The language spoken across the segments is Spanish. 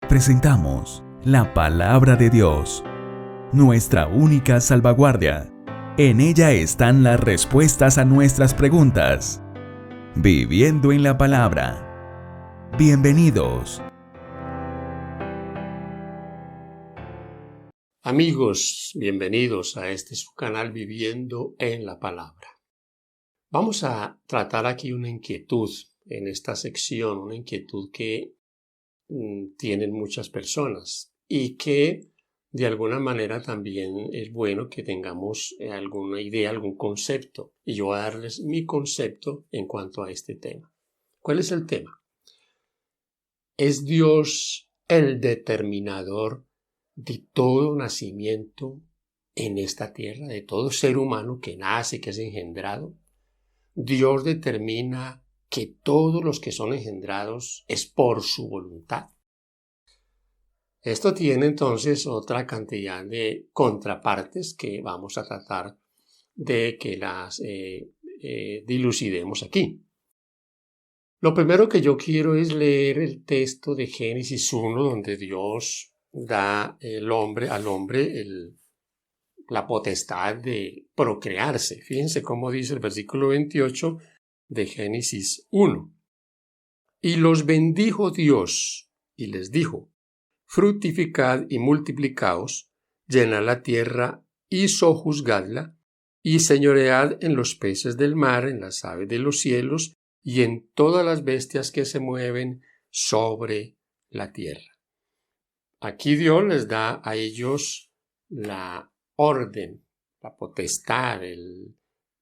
presentamos la Palabra de Dios, nuestra única salvaguardia. En ella están las respuestas a nuestras preguntas. Viviendo en la Palabra. Bienvenidos. Amigos, bienvenidos a este su canal Viviendo en la Palabra. Vamos a tratar aquí una inquietud en esta sección, una inquietud que tienen muchas personas y que de alguna manera también es bueno que tengamos alguna idea, algún concepto. Y yo voy a darles mi concepto en cuanto a este tema. ¿Cuál es el tema? ¿Es Dios el determinador de todo nacimiento en esta tierra, de todo ser humano que nace, que es engendrado? Dios determina que todos los que son engendrados es por su voluntad. Esto tiene entonces otra cantidad de contrapartes que vamos a tratar de que las dilucidemos aquí. Lo primero que yo quiero es leer el texto de Génesis 1, donde Dios da al hombre la potestad de procrearse. Fíjense cómo dice el versículo 28 de Génesis 1. Y los bendijo Dios y les dijo: fructificad y multiplicaos, llenad la tierra y sojuzgadla, y señoread en los peces del mar, en las aves de los cielos, y en todas las bestias que se mueven sobre la tierra. Aquí Dios les da a ellos la orden, la potestad,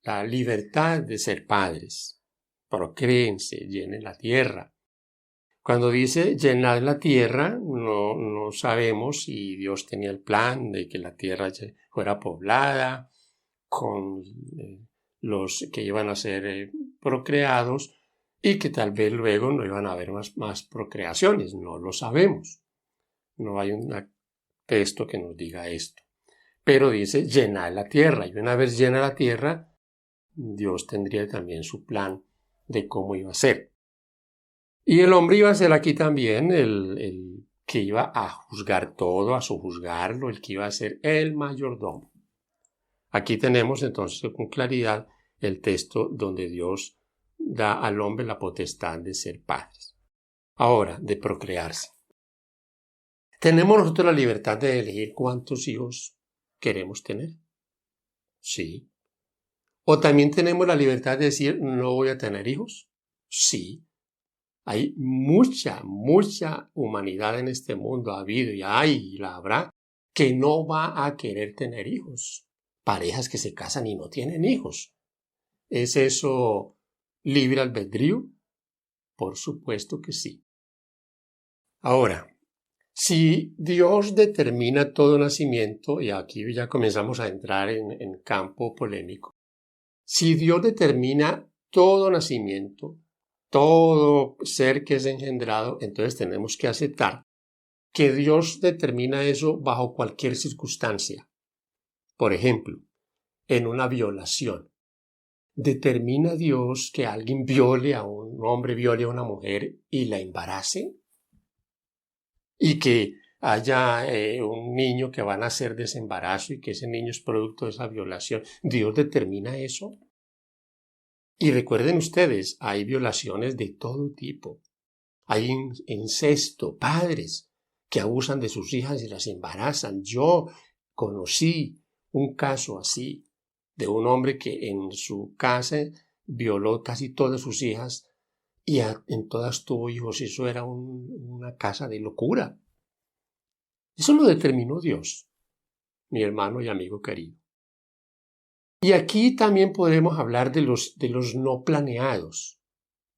la libertad de ser padres. Procréense, llenen la tierra. Cuando dice llenad la tierra, no sabemos si Dios tenía el plan de que la tierra fuera poblada con los que iban a ser procreados y que tal vez luego no iban a haber más procreaciones. No lo sabemos. No hay un texto que nos diga esto. Pero dice llenad la tierra. Y una vez llena la tierra, Dios tendría también su plan de cómo iba a ser. Y el hombre iba a ser aquí también el que iba a juzgar todo, a sojuzgarlo, el que iba a ser el mayordomo. Aquí tenemos entonces con claridad el texto donde Dios da al hombre la potestad de ser padres. Ahora, de procrearse. ¿Tenemos nosotros la libertad de elegir cuántos hijos queremos tener? Sí. ¿O también tenemos la libertad de decir no voy a tener hijos? Sí. Hay mucha humanidad en este mundo, ha habido y hay y la habrá, que no va a querer tener hijos. Parejas que se casan y no tienen hijos. ¿Es eso libre albedrío? Por supuesto que sí. Ahora, si Dios determina todo nacimiento, y aquí ya comenzamos a entrar en campo polémico, si Dios determina todo nacimiento, todo ser que es engendrado, entonces tenemos que aceptar que Dios determina eso bajo cualquier circunstancia. Por ejemplo, en una violación. ¿Determina Dios que alguien viole a un hombre, viole a una mujer y la embarace? Y que haya un niño que va a nacer de ese embarazo y que ese niño es producto de esa violación. ¿Dios determina eso? Y recuerden ustedes, hay violaciones de todo tipo. Hay incesto, padres que abusan de sus hijas y las embarazan. Yo conocí un caso así de un hombre que en su casa violó casi todas sus hijas y en todas tuvo hijos. Eso era una casa de locura. Eso lo determinó Dios, mi hermano y amigo querido. Y aquí también podemos hablar de los no planeados.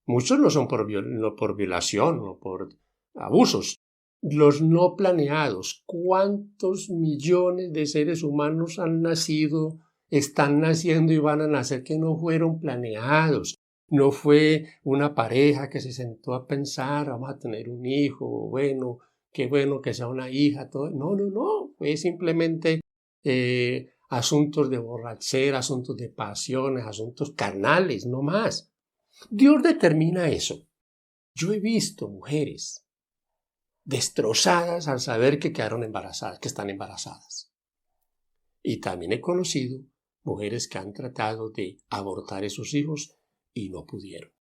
Muchos no son por violación o por abusos. Los no planeados. ¿Cuántos millones de seres humanos han nacido, están naciendo y van a nacer que no fueron planeados? No fue una pareja que se sentó a pensar, vamos a tener un hijo, bueno, qué bueno que sea una hija, todo. No. Fue simplemente asuntos de borrachera, asuntos de pasiones, asuntos carnales, no más. Dios determina eso. Yo he visto mujeres destrozadas al saber que quedaron embarazadas, que están embarazadas. Y también he conocido mujeres que han tratado de abortar esos hijos y no pudieron.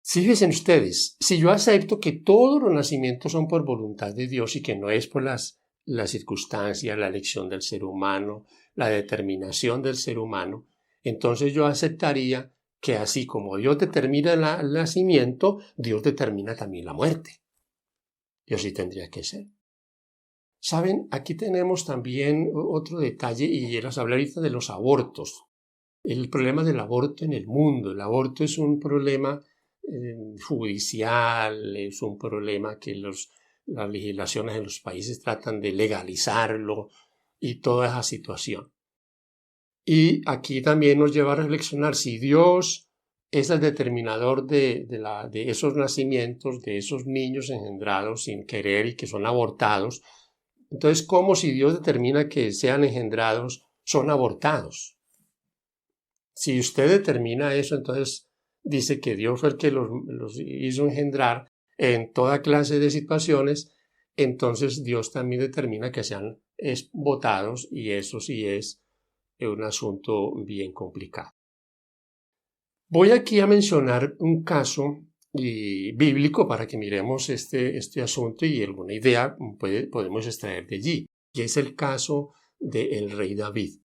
Fíjense ustedes, si yo acepto que todos los nacimientos son por voluntad de Dios y que no es por las circunstancias, la elección del ser humano, la determinación del ser humano, entonces yo aceptaría que así como Dios determina el nacimiento, Dios determina también la muerte. Y así tendría que ser. Saben, aquí tenemos también otro detalle, y les hablé ahorita de los abortos. El problema del aborto en el mundo. El aborto es un problema judicial, es un problema que las legislaciones en los países tratan de legalizarlo y toda esa situación. Y aquí también nos lleva a reflexionar si Dios es el determinador de esos nacimientos, de esos niños engendrados sin querer y que son abortados. Entonces, ¿cómo si Dios determina que sean engendrados, son abortados? Si usted determina eso, entonces dice que Dios fue el que los hizo engendrar en toda clase de situaciones, entonces Dios también determina que sean votados, y eso sí es un asunto bien complicado. Voy aquí a mencionar un caso bíblico para que miremos este asunto y alguna idea podemos extraer de allí, y es el caso del rey David.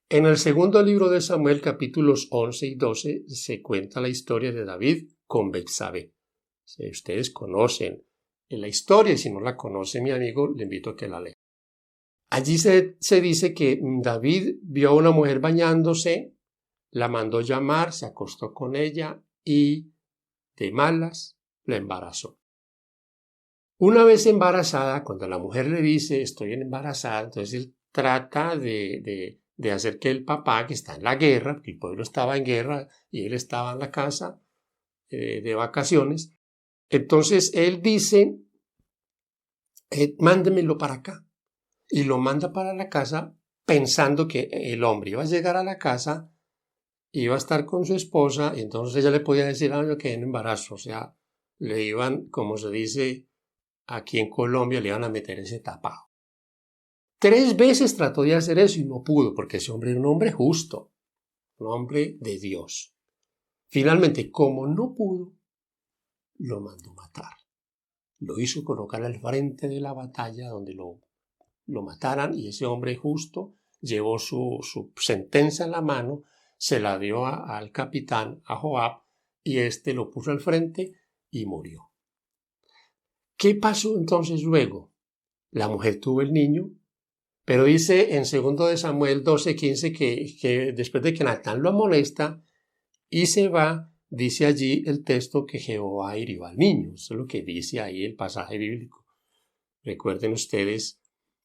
En el segundo libro de Samuel, capítulos 11 y 12, se cuenta la historia de David con Betsabé. Si ustedes conocen la historia, y si no la conoce mi amigo, le invito a que la lea. Allí se dice que David vio a una mujer bañándose, la mandó llamar, se acostó con ella y de malas la embarazó. Una vez embarazada, cuando la mujer le dice estoy embarazada, entonces él trata de hacer que el papá, que está en la guerra, porque el pueblo estaba en guerra y él estaba en la casa de vacaciones, entonces él dice mándemelo para acá, y lo manda para la casa pensando que el hombre iba a llegar a la casa, iba a estar con su esposa, y entonces ella le podía decir, yo quedé en embarazo, o sea, le iban, como se dice aquí en Colombia, le iban a meter ese tapado. 3 veces trató de hacer eso y no pudo, porque ese hombre era un hombre justo, un hombre de Dios. Finalmente, como no pudo, lo mandó matar. Lo hizo colocar al frente de la batalla donde lo mataran, y ese hombre justo llevó su sentencia en la mano, se la dio al capitán, a Joab, y éste lo puso al frente y murió. ¿Qué pasó entonces luego? La mujer tuvo el niño, pero dice en 2 de Samuel 12:15 que después de que Natán lo amonesta y se va, dice allí el texto que Jehová hirió al niño. Eso es lo que dice ahí el pasaje bíblico. Recuerden ustedes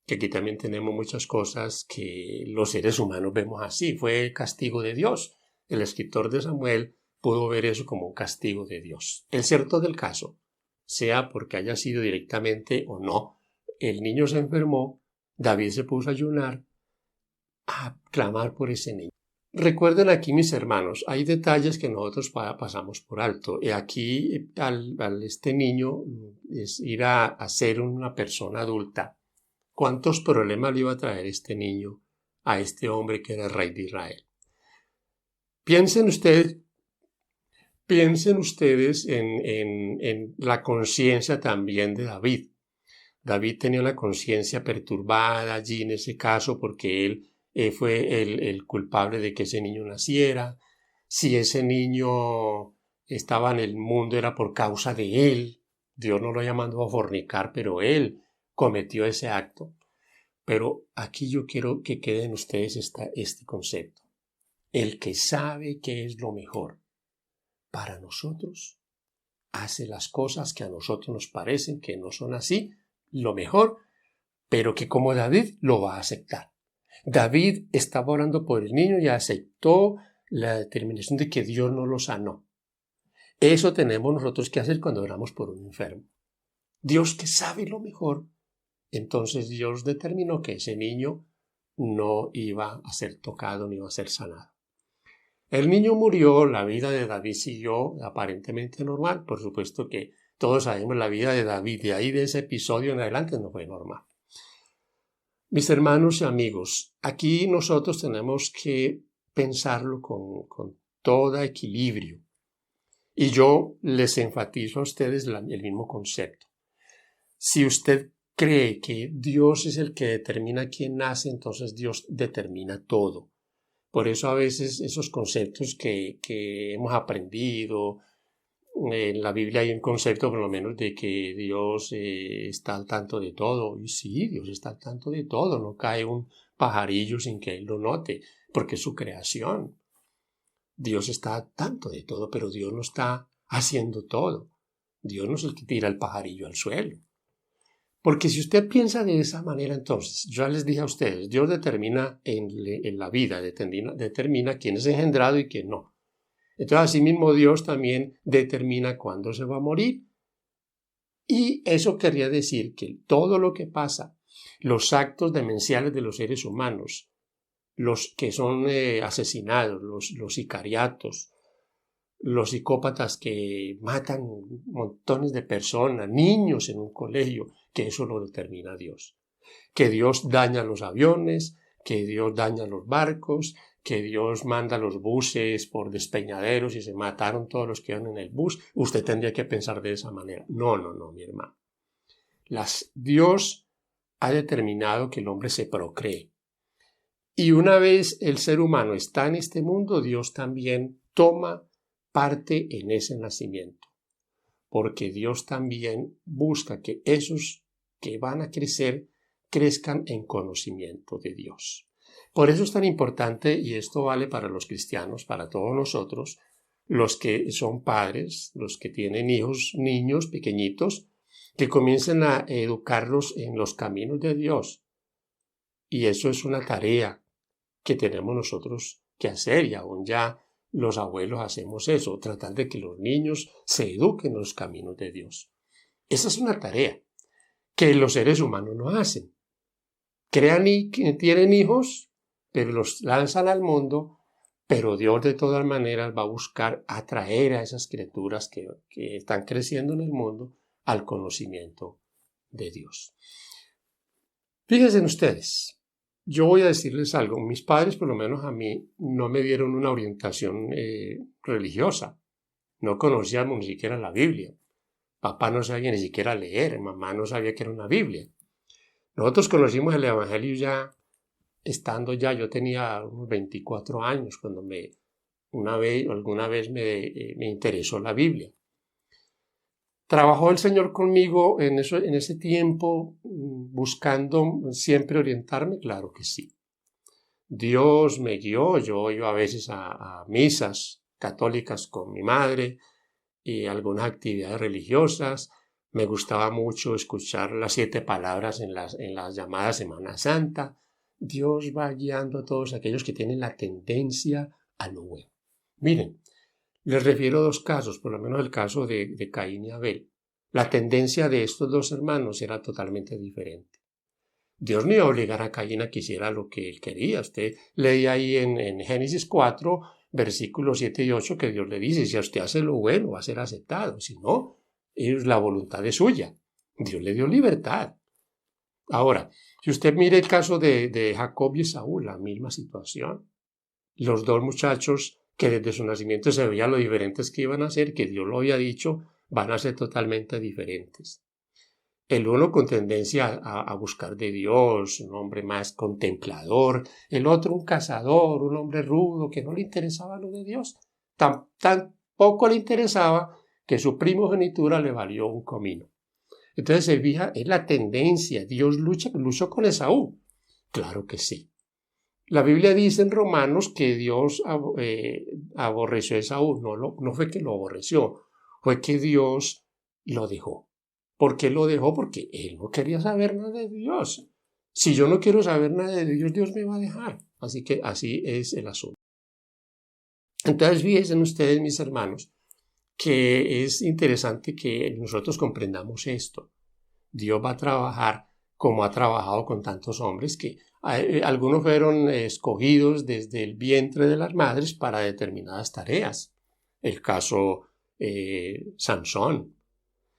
que aquí también tenemos muchas cosas que los seres humanos vemos así. Fue el castigo de Dios. El escritor de Samuel pudo ver eso como un castigo de Dios. El cierto del caso, sea porque haya sido directamente o no, el niño se enfermó, David se puso a ayunar, a clamar por ese niño. Recuerden aquí, mis hermanos, hay detalles que nosotros pasamos por alto. Y aquí este niño es ir a ser una persona adulta. ¿Cuántos problemas le iba a traer este niño a este hombre que era el rey de Israel? Piensen ustedes en la conciencia también de David. David tenía una conciencia perturbada allí en ese caso porque él fue el culpable de que ese niño naciera. Si ese niño estaba en el mundo era por causa de él. Dios no lo había mandado a fornicar, pero él cometió ese acto. Pero aquí yo quiero que queden ustedes este concepto. El que sabe qué es lo mejor para nosotros, hace las cosas que a nosotros nos parecen que no son así, lo mejor, pero que como David lo va a aceptar. David estaba orando por el niño y aceptó la determinación de que Dios no lo sanó. Eso tenemos nosotros que hacer cuando oramos por un enfermo. Dios, que sabe lo mejor, entonces Dios determinó que ese niño no iba a ser tocado ni iba a ser sanado. El niño murió, la vida de David siguió aparentemente normal. Por supuesto que Todos sabemos la vida de David, de ahí de ese episodio en adelante no fue normal. Mis hermanos y amigos, aquí nosotros tenemos que pensarlo con todo equilibrio. Y yo les enfatizo a ustedes el mismo concepto. Si usted cree que Dios es el que determina quién nace, entonces Dios determina todo. Por eso a veces esos conceptos que hemos aprendido, en la Biblia hay un concepto por lo menos de que Dios está al tanto de todo. Y sí, Dios está al tanto de todo. No cae un pajarillo sin que Él lo note, porque es su creación. Dios está al tanto de todo, pero Dios no está haciendo todo. Dios no es el que tira el pajarillo al suelo. Porque si usted piensa de esa manera, entonces, yo ya les dije a ustedes, Dios determina en la vida, determina quién es engendrado y quién no. Entonces, asimismo, Dios también determina cuándo se va a morir. Y eso querría decir que todo lo que pasa, los actos demenciales de los seres humanos, los que son asesinados, los sicariatos, los psicópatas que matan montones de personas, niños en un colegio, que eso lo determina Dios. Que Dios daña los aviones, que Dios daña los barcos, que Dios manda los buses por despeñaderos y se mataron todos los que iban en el bus. Usted tendría que pensar de esa manera. No, mi hermano. Dios ha determinado que el hombre se procree. Y una vez el ser humano está en este mundo, Dios también toma parte en ese nacimiento, porque Dios también busca que esos que van a crecer crezcan en conocimiento de Dios. Por eso es tan importante, y esto vale para los cristianos, para todos nosotros, los que son padres, los que tienen hijos, niños pequeñitos, que comiencen a educarlos en los caminos de Dios. Y eso es una tarea que tenemos nosotros que hacer, y aún ya los abuelos hacemos eso, tratar de que los niños se eduquen en los caminos de Dios. Esa es una tarea que los seres humanos no hacen. Crean y tienen hijos, pero los lanzan al mundo, pero Dios de todas maneras va a buscar atraer a esas criaturas que están creciendo en el mundo al conocimiento de Dios. Fíjense ustedes. Yo voy a decirles algo, mis padres, por lo menos a mí, no me dieron una orientación religiosa. No conocíamos ni siquiera la Biblia. Papá no sabía ni siquiera leer, mamá no sabía que era una Biblia. Nosotros conocimos el Evangelio ya estando yo tenía unos 24 años cuando alguna vez me interesó la Biblia. ¿Trabajó el Señor conmigo en ese tiempo buscando siempre orientarme? Claro que sí. Dios me guió, yo iba a veces a misas católicas con mi madre y algunas actividades religiosas. Me gustaba mucho escuchar las 7 palabras en las llamadas Semana Santa. Dios va guiando a todos aquellos que tienen la tendencia a lo bueno. Miren, les refiero a 2 casos, por lo menos el caso de Caín y Abel. La tendencia de estos 2 hermanos era totalmente diferente. Dios no iba a obligar a Caín a que hiciera lo que él quería. Usted leía ahí en Génesis 4, versículos 7 y 8, que Dios le dice, si a usted hace lo bueno, va a ser aceptado. Si no, la voluntad es suya. Dios le dio libertad. Ahora, si usted mire el caso de Jacob y Esaú, la misma situación. Los 2 muchachos que desde su nacimiento se veía lo diferentes que iban a ser, que Dios lo había dicho, van a ser totalmente diferentes. El uno con tendencia a buscar de Dios, un hombre más contemplador, el otro un cazador, un hombre rudo, que no le interesaba lo de Dios. Tampoco le interesaba que su primogenitura le valió un comino. Entonces se fija, es la tendencia. Dios luchó con Esaú. Claro que sí. La Biblia dice en Romanos que Dios aborreció a Esaú. No fue que lo aborreció, fue que Dios lo dejó. ¿Por qué lo dejó? Porque él no quería saber nada de Dios. Si yo no quiero saber nada de Dios, Dios me va a dejar. Así que así es el asunto. Entonces fíjense ustedes, mis hermanos, que es interesante que nosotros comprendamos esto. Dios va a trabajar como ha trabajado con tantos hombres que algunos fueron escogidos desde el vientre de las madres para determinadas tareas. El caso Sansón.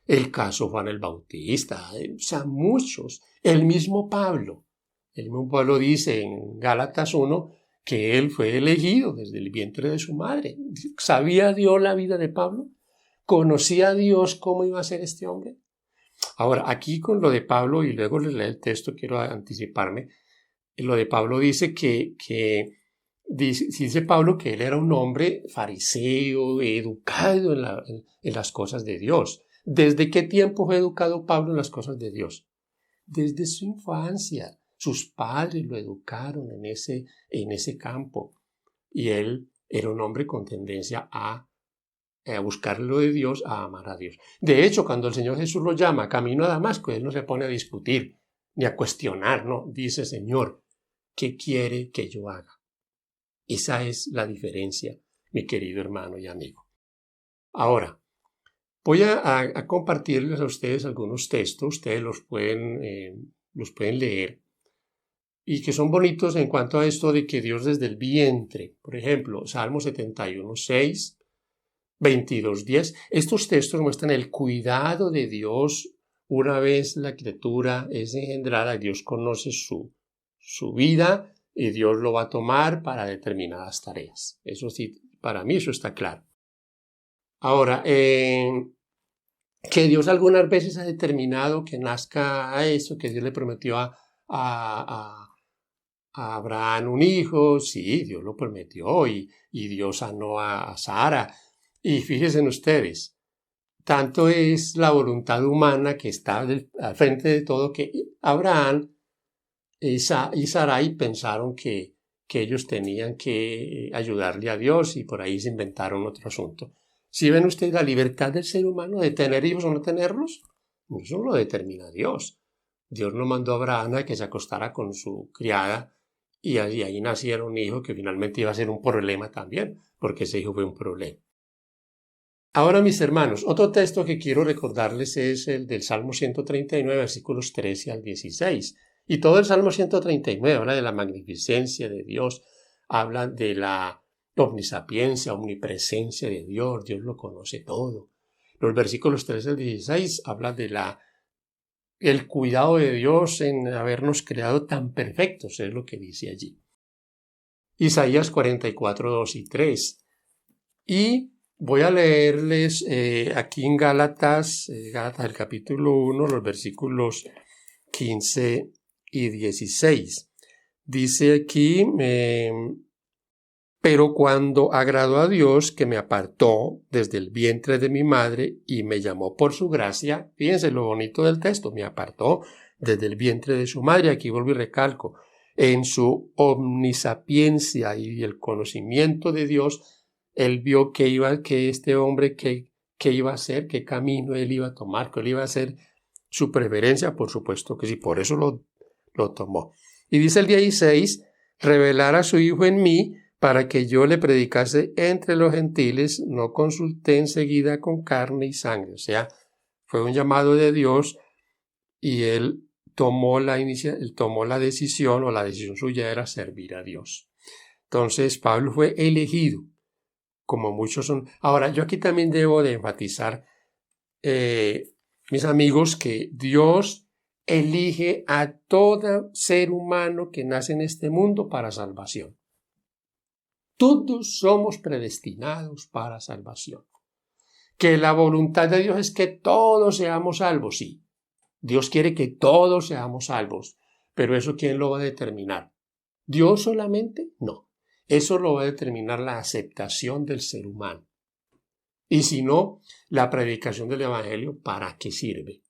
El caso Juan el Bautista, o sea, muchos. El mismo Pablo dice en Gálatas 1 que él fue elegido desde el vientre de su madre. ¿Sabía Dios la vida de Pablo? ¿Conocía a Dios cómo iba a ser este hombre? Ahora, aquí con lo de Pablo, y luego les leo el texto, quiero anticiparme, lo de Pablo dice dice Pablo que él era un hombre fariseo, educado en las cosas de Dios. ¿Desde qué tiempo fue educado Pablo en las cosas de Dios? Desde su infancia. Sus padres lo educaron en ese campo. Y él era un hombre con tendencia a buscar lo de Dios, a amar a Dios. De hecho, cuando el Señor Jesús lo llama camino a Damasco, él no se pone a discutir ni a cuestionar, ¿no? Dice, Señor, ¿qué quiere que yo haga? Esa es la diferencia, mi querido hermano y amigo. Ahora, voy a compartirles a ustedes algunos textos, ustedes los pueden leer, y que son bonitos en cuanto a esto de que Dios desde el vientre, por ejemplo, Salmo 71, 6, 22, 10, estos textos muestran el cuidado de Dios una vez la criatura es engendrada, Dios conoce su vida y Dios lo va a tomar para determinadas tareas. Eso sí, para mí eso está claro. Ahora, que Dios algunas veces ha determinado que nazca a eso, que Dios le prometió a Abraham un hijo, sí, Dios lo prometió y Dios sanó a Sara. Y fíjense ustedes, tanto es la voluntad humana que está al frente de todo que Abraham y Sarai pensaron que ellos tenían que ayudarle a Dios y por ahí se inventaron otro asunto. ¿Sí ven ustedes la libertad del ser humano de tener hijos o no tenerlos? Eso lo determina Dios. Dios no mandó a Abraham a que se acostara con su criada y ahí naciera un hijo que finalmente iba a ser un problema también, porque ese hijo fue un problema. Ahora, mis hermanos, otro texto que quiero recordarles es el del Salmo 139, versículos 13 al 16. Y todo el Salmo 139 habla de la magnificencia de Dios, habla de la omnisapiencia, omnipresencia de Dios, Dios lo conoce todo. Los versículos 13 al 16 hablan de el cuidado de Dios en habernos creado tan perfectos, es lo que dice allí. Isaías 44, 2 y 3. Y voy a leerles aquí en Gálatas, el capítulo 1, los versículos 15 y 16. Dice aquí, pero cuando agradó a Dios que me apartó desde el vientre de mi madre y me llamó por su gracia, fíjense lo bonito del texto, me apartó desde el vientre de su madre, aquí vuelvo y recalco, en su omnisapiencia y el conocimiento de Dios, él vio que este hombre que iba a hacer, qué camino él iba a tomar, que él iba a hacer su preferencia, por supuesto que sí, por eso lo tomó. Y dice el 16, revelar a su Hijo en mí, para que yo le predicase entre los gentiles, no consulté enseguida con carne y sangre. O sea, fue un llamado de Dios y él tomó la decisión, o la decisión suya era servir a Dios. Entonces, Pablo fue elegido, como muchos son. Ahora, yo aquí también debo de enfatizar, mis amigos, que Dios elige a todo ser humano que nace en este mundo para salvación. Todos somos predestinados para salvación. Que la voluntad de Dios es que todos seamos salvos, sí. Dios quiere que todos seamos salvos, pero ¿eso quién lo va a determinar? ¿Dios solamente? No. Eso lo va a determinar la aceptación del ser humano. Y si no, la predicación del Evangelio, ¿para qué sirve?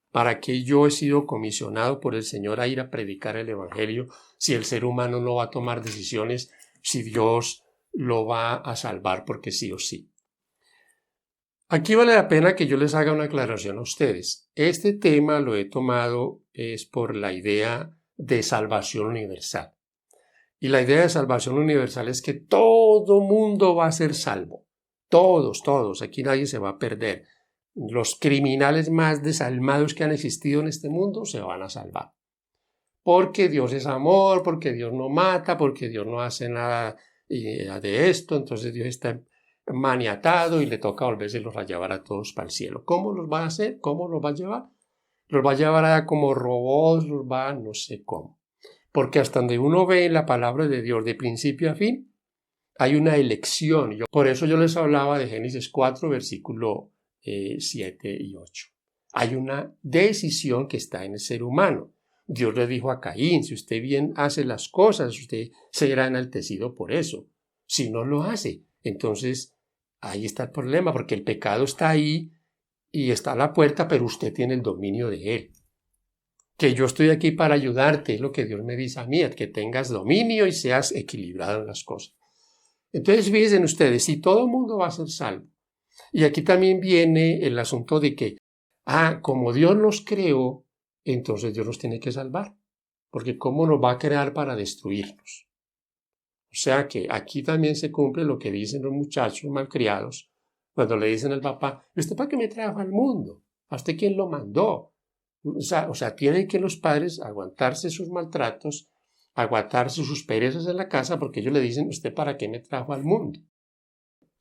¿Para qué yo he sido comisionado por el Señor a ir a predicar el Evangelio si el ser humano no va a tomar decisiones, si Dios lo va a salvar porque sí o sí? Aquí vale la pena que yo les haga una aclaración a ustedes. Este tema lo he tomado es por la idea de salvación universal. Y la idea de salvación universal es que todo mundo va a ser salvo. Todos. Aquí nadie se va a perder. Los criminales más desalmados que han existido en este mundo se van a salvar. Porque Dios es amor, porque Dios no mata, porque Dios no hace nada de esto. Entonces Dios está maniatado y le toca volvérselos a llevar a todos para el cielo. ¿Cómo los va a hacer? ¿Cómo los va a llevar? Los va a llevar allá como robots, los va, no sé cómo. Porque hasta donde uno ve en la palabra de Dios de principio a fin, hay una elección. Por eso yo les hablaba de Génesis 4, versículo 7 y 8. Hay una decisión que está en el ser humano. Dios le dijo a Caín, si usted bien hace las cosas, usted será enaltecido por eso. Si no lo hace, entonces ahí está el problema, porque el pecado está ahí y está a la puerta, pero usted tiene el dominio de él. Que yo estoy aquí para ayudarte, es lo que Dios me dice a mí, que tengas dominio y seas equilibrado en las cosas. Entonces fíjense ustedes, si todo el mundo va a ser salvo, y aquí también viene el asunto de que, como Dios nos creó, entonces Dios nos tiene que salvar, porque ¿cómo nos va a crear para destruirnos? O sea que aquí también se cumple lo que dicen los muchachos malcriados, cuando le dicen al papá, ¿usted para qué me trajo al mundo? ¿A usted quién lo mandó? O sea, tienen que los padres aguantarse sus maltratos, aguantarse sus perezas en la casa, porque ellos le dicen, ¿usted para qué me trajo al mundo?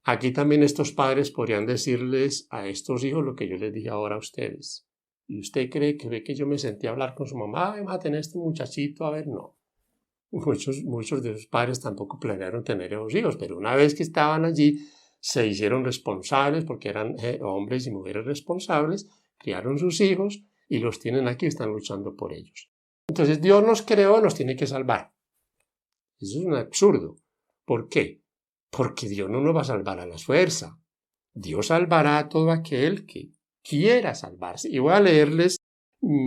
Aquí también estos padres podrían decirles a estos hijos lo que yo les dije ahora a ustedes. ¿Y usted cree que ve que yo me sentí a hablar con su mamá? Vamos a tener este muchachito, a ver, no. Muchos de sus padres tampoco planearon tener esos hijos, pero una vez que estaban allí, se hicieron responsables, porque eran hombres y mujeres responsables, criaron sus hijos y los tienen aquí, están luchando por ellos. Entonces Dios nos creó, nos tiene que salvar. Eso es un absurdo. ¿Por qué? Porque Dios no nos va a salvar a la fuerza. Dios salvará a todo aquel que quiera salvarse. Y voy a leerles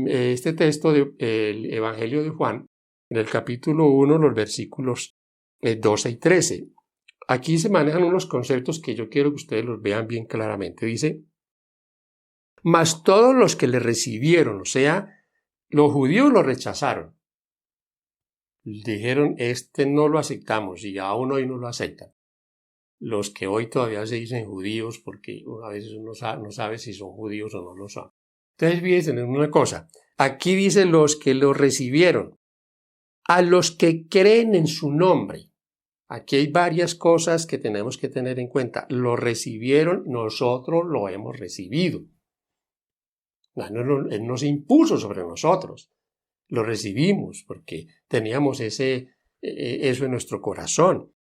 este texto del Evangelio de Juan, en el capítulo 1, los versículos 12 y 13. Aquí se manejan unos conceptos que yo quiero que ustedes los vean bien claramente. Dice, mas todos los que le recibieron, o sea, los judíos lo rechazaron. Dijeron, no lo aceptamos, y aún hoy no lo aceptan. Los que hoy todavía se dicen judíos, porque a veces uno no sabe si son judíos o no lo son. Entonces, fíjense en una cosa. Aquí dice los que lo recibieron. A los que creen en su nombre. Aquí hay varias cosas que tenemos que tener en cuenta. Lo recibieron, nosotros lo hemos recibido. Él nos impuso sobre nosotros. Lo recibimos porque teníamos eso en nuestro corazón.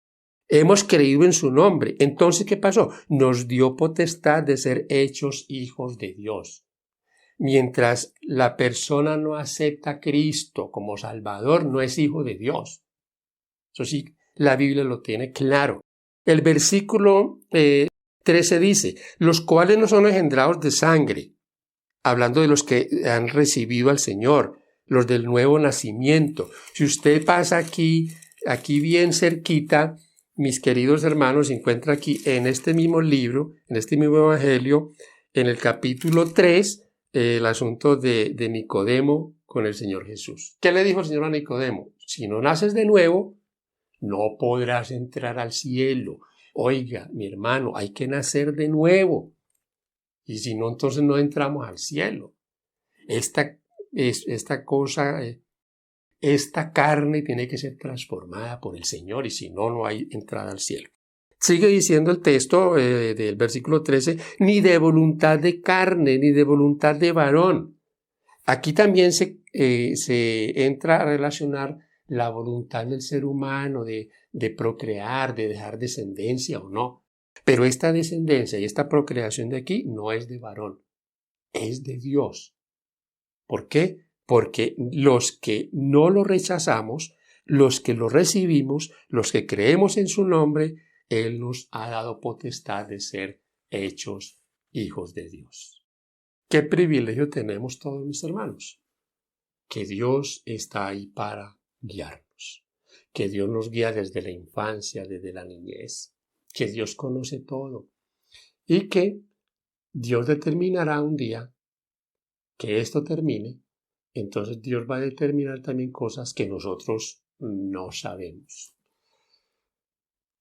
Hemos creído en su nombre. Entonces, ¿qué pasó? Nos dio potestad de ser hechos hijos de Dios. Mientras la persona no acepta a Cristo como Salvador, no es hijo de Dios. Eso sí, la Biblia lo tiene claro. El versículo 13 dice, los cuales no son engendrados de sangre, hablando de los que han recibido al Señor, los del nuevo nacimiento. Si usted pasa aquí bien cerquita, mis queridos hermanos, se encuentra aquí en este mismo libro, en este mismo Evangelio, en el capítulo 3, el asunto de Nicodemo con el Señor Jesús. ¿Qué le dijo el Señor a Nicodemo? Si no naces de nuevo, no podrás entrar al cielo. Oiga, mi hermano, hay que nacer de nuevo. Y si no, entonces no entramos al cielo. Esta carne tiene que ser transformada por el Señor y si no, no hay entrada al cielo. Sigue diciendo el texto del versículo 13, ni de voluntad de carne, ni de voluntad de varón. Aquí también se entra a relacionar la voluntad del ser humano de procrear, de dejar descendencia o no. Pero esta descendencia y esta procreación de aquí no es de varón, es de Dios. ¿Por qué? Porque los que no lo rechazamos, los que lo recibimos, los que creemos en su nombre, Él nos ha dado potestad de ser hechos hijos de Dios. ¿Qué privilegio tenemos todos mis hermanos? Que Dios está ahí para guiarnos, que Dios nos guía desde la infancia, desde la niñez, que Dios conoce todo y que Dios determinará un día que esto termine. Entonces Dios va a determinar también cosas que nosotros no sabemos.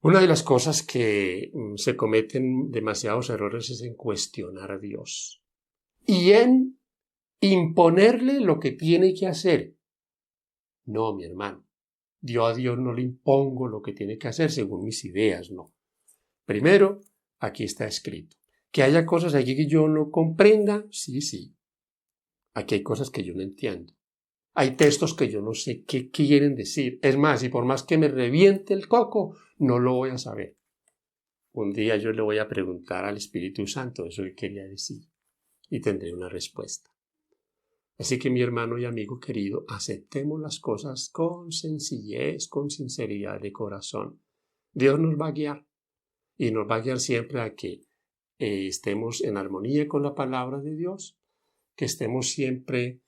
Una de las cosas que se cometen demasiados errores es en cuestionar a Dios y en imponerle lo que tiene que hacer. No, mi hermano, yo a Dios no le impongo lo que tiene que hacer según mis ideas, no. Primero, aquí está escrito. Que haya cosas aquí que yo no comprenda, sí, sí. Aquí hay cosas que yo no entiendo. Hay textos que yo no sé qué quieren decir. Es más, y por más que me reviente el coco, no lo voy a saber. Un día yo le voy a preguntar al Espíritu Santo eso que quería decir y tendré una respuesta. Así que mi hermano y amigo querido, aceptemos las cosas con sencillez, con sinceridad de corazón. Dios nos va a guiar y nos va a guiar siempre a que estemos en armonía con la palabra de Dios, que estemos siempre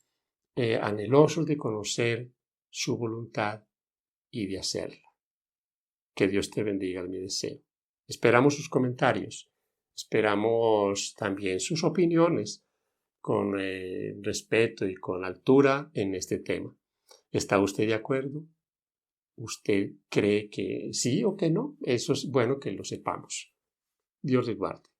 anhelosos de conocer su voluntad y de hacerla. Que Dios te bendiga, es mi deseo. Esperamos sus comentarios, esperamos también sus opiniones con respeto y con altura en este tema. ¿Está usted de acuerdo? ¿Usted cree que sí o que no? Eso es bueno que lo sepamos. Dios les guarde.